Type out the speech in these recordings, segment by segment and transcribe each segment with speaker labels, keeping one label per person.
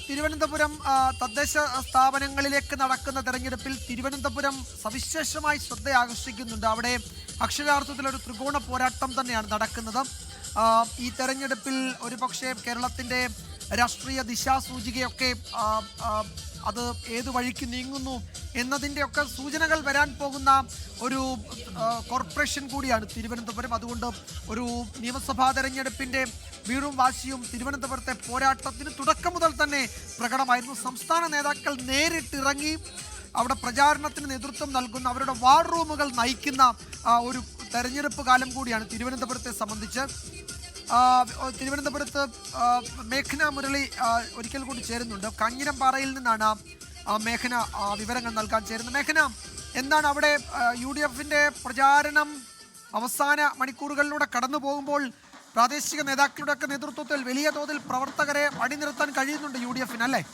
Speaker 1: തിരുവനന്തപുരം തദ്ദേശ സ്ഥാപനങ്ങളിലേക്ക് നടക്കുന്ന തെരഞ്ഞെടുപ്പിൽ തിരുവനന്തപുരം സവിശേഷമായി ശ്രദ്ധ ആകർഷിക്കുന്നുണ്ട്. അവിടെ അക്ഷരാർത്ഥത്തിൽ ഒരു ത്രികോണ പോരാട്ടം തന്നെയാണ് നടക്കുന്നത്. ഈ തെരഞ്ഞെടുപ്പിൽ ഒരുപക്ഷെ കേരളത്തിൻ്റെ രാഷ്ട്രീയ ദിശാസൂചികയൊക്കെ അത് ഏതു വഴിക്ക് നീങ്ങുന്നു എന്നതിൻ്റെയൊക്കെ സൂചനകൾ വരാൻ പോകുന്ന ഒരു കോർപ്പറേഷൻ കൂടിയാണ് തിരുവനന്തപുരം. അതുകൊണ്ട് ഒരു നിയമസഭാ തെരഞ്ഞെടുപ്പിൻ്റെ വീറും വാശിയും തിരുവനന്തപുരത്തെ പോരാട്ടത്തിന് തുടക്കം മുതൽ തന്നെ പ്രകടമായിരുന്നു. സംസ്ഥാന നേതാക്കൾ നേരിട്ടിറങ്ങി അവിടെ പ്രചാരണത്തിന് നേതൃത്വം നൽകുന്ന, അവരുടെ വാർ റൂമുകൾ നയിക്കുന്ന ഒരു തെരഞ്ഞെടുപ്പ് കാലം കൂടിയാണ് തിരുവനന്തപുരത്തെ സംബന്ധിച്ച്. തിരുവനന്തപുരത്ത് മേഘന മുരളി ഒരിക്കൽ കൂടി ചേരുന്നുണ്ട്. കാഞ്ഞിരംപാറയിൽ നിന്നാണ് മേഘന വിവരങ്ങൾ നൽകാൻ ചേരുന്നത്. മേഘന, എന്താണ് അവിടെ UDF-ന്റെ പ്രചാരണം അവസാന മണിക്കൂറുകളിലൂടെ കടന്നു പോകുമ്പോൾ പ്രാദേശിക നേതാക്കളുടെ ഒക്കെ നേതൃത്വത്തിൽ വലിയ തോതിൽ പ്രവർത്തകരെ അണിനിരത്താൻ കഴിയുന്നുണ്ട് UDF-ന്, അല്ലേ?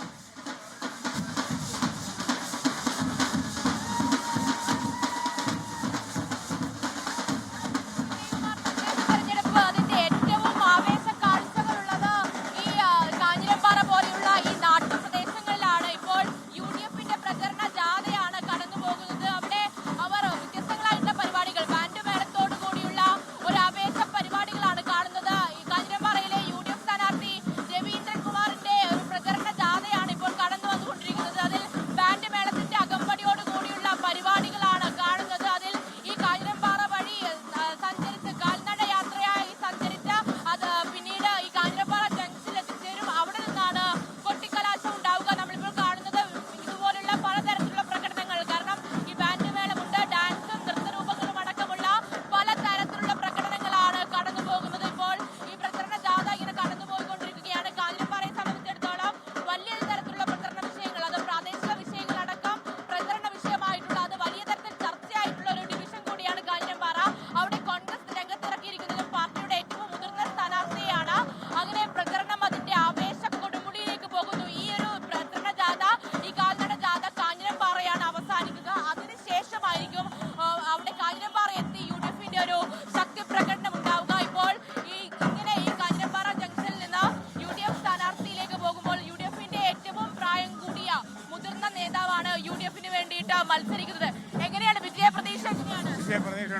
Speaker 2: എങ്ങനെയാണ് വിജയപ്രതീക്ഷ?
Speaker 3: 95% വിജയപ്രതീക്ഷ.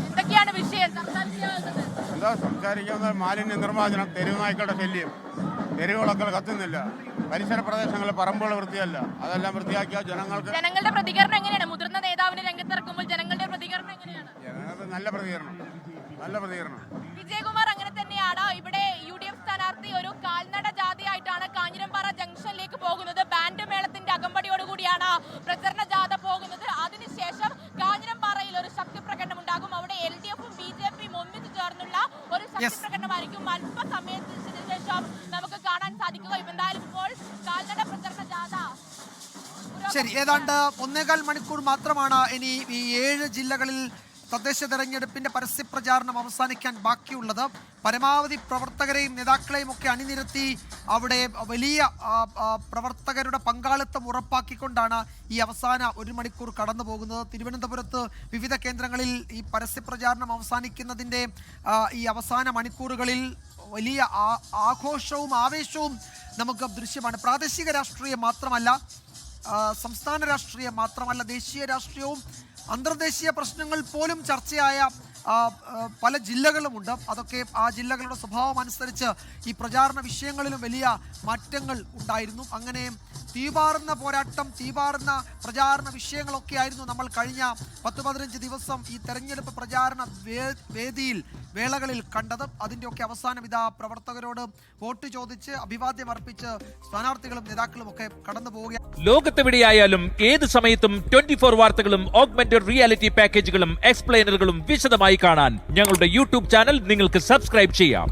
Speaker 2: എന്തൊക്കെയാണ് വിഷയം
Speaker 3: എന്താ സംസാരിക്കുന്നത്? മാലിന്യ നിർമ്മാർജ്ജനം, തെരുവുനായ്ക്കളുടെ ശല്യം, തെരുവുകളൊക്കെ കത്തുന്നില്ല, പരിസര പ്രദേശങ്ങളിൽ പറമ്പുകൾ വൃത്തിയല്ല, അതെല്ലാം വൃത്തിയാക്കിയ ജനങ്ങളുടെ
Speaker 2: പ്രതികരണം എങ്ങനെയാണ്? മുതിർന്ന നേതാവിനെ രംഗത്തിറക്കുമ്പോൾ ജനങ്ങളുടെ പ്രതികരണം എങ്ങനെയാണ്?
Speaker 3: ജനങ്ങൾക്ക് നല്ല പ്രതികരണം.
Speaker 2: വിജയകുമാർ, അങ്ങനെ തന്നെയാണ്. ഇവിടെ UDF സ്ഥാനാർത്ഥി ഒരു കാൽനട ജാഥയായിട്ടാണ് കാഞ്ഞിരംപാറ ജംഗ്ഷനിലേക്ക് പോകുന്നത്. ബാൻഡ് മേളത്തിന്റെ അകമ്പടിയോടുകൂടിയാണ് പ്രചരണ ജാഥ പോകുന്നത്. അതിനുശേഷം കാഞ്ഞിരംപാറയിൽ ഒരു ശക്തി പ്രകടനം ഉണ്ടാകും. അവിടെ LDF-ഉം BJP-യും ഒന്നിച്ചു ചേർന്നുള്ള ഒരു ശക്തി പ്രകടനമായിരിക്കും അല്പസമയത്തിന് ശേഷം നമുക്ക് കാണാൻ സാധിക്കുക. എന്തായാലും ഇപ്പോൾ കാൽനട പ്രചരണ ജാഥ
Speaker 1: ശരി, ഏതാണ്ട് 1.25 മണിക്കൂർ മാത്രമാണ് ഇനി ഈ 7 ജില്ലകളിൽ തദ്ദേശ തെരഞ്ഞെടുപ്പിന്റെ പരസ്യപ്രചാരണം അവസാനിക്കാൻ ബാക്കിയുള്ളത്. പരമാവധി പ്രവർത്തകരെയും നേതാക്കളെയും ഒക്കെ അണിനിരത്തി അവിടെ വലിയ പ്രവർത്തകരുടെ പങ്കാളിത്തം ഉറപ്പാക്കിക്കൊണ്ടാണ് ഈ അവസാന 1 മണിക്കൂർ കടന്നു പോകുന്നത്. തിരുവനന്തപുരത്ത് വിവിധ കേന്ദ്രങ്ങളിൽ ഈ പരസ്യപ്രചാരണം അവസാനിക്കുന്നതിൻ്റെ ഈ അവസാന മണിക്കൂറുകളിൽ വലിയ ആഘോഷവും ആവേശവും നമുക്ക് ദൃശ്യമാണ്. പ്രാദേശിക രാഷ്ട്രീയം മാത്രമല്ല, സംസ്ഥാന രാഷ്ട്രീയം മാത്രമല്ല, ദേശീയ രാഷ്ട്രീയവും അന്തർദേശീയ പ്രശ്നങ്ങൾ പോലും ചർച്ചയായ പല ജില്ലകളുമുണ്ട്. അതൊക്കെ ആ ജില്ലകളുടെ സ്വഭാവം അനുസരിച്ച് ഈ പ്രചാരണ വിഷയങ്ങളിലും വലിയ മാറ്റങ്ങൾ ഉണ്ടായിരുന്നു. അങ്ങനെ തീപാറുന്ന പോരാട്ടം, തീപാറുന്ന പ്രചാരണ വിഷയങ്ങളൊക്കെ ആയിരുന്നു നമ്മൾ കഴിഞ്ഞ 10-15 ദിവസം ഈ തെരഞ്ഞെടുപ്പ് പ്രചാരണ വേളകളിൽ കണ്ടത്. അതിൻ്റെയൊക്കെ അവസാനം ഇതാ പ്രവർത്തകരോട് വോട്ട് ചോദിച്ച് അഭിവാദ്യം അർപ്പിച്ച് സ്ഥാനാർത്ഥികളും നേതാക്കളും ഒക്കെ കടന്നു പോവുകയാണ്.
Speaker 4: ലോകത്തെവിടെയായാലും ഏത് സമയത്തും 24 വാർത്തകളും ഓഗ്മെന്റഡ് റിയാലിറ്റി പാക്കേജുകളും എക്സ്പ്ലെയിനറുകളും വിശദമായി കാണാൻ ഞങ്ങളുടെ YouTube ചാനൽ നിങ്ങൾക്ക് സബ്സ്ക്രൈബ് ചെയ്യാം.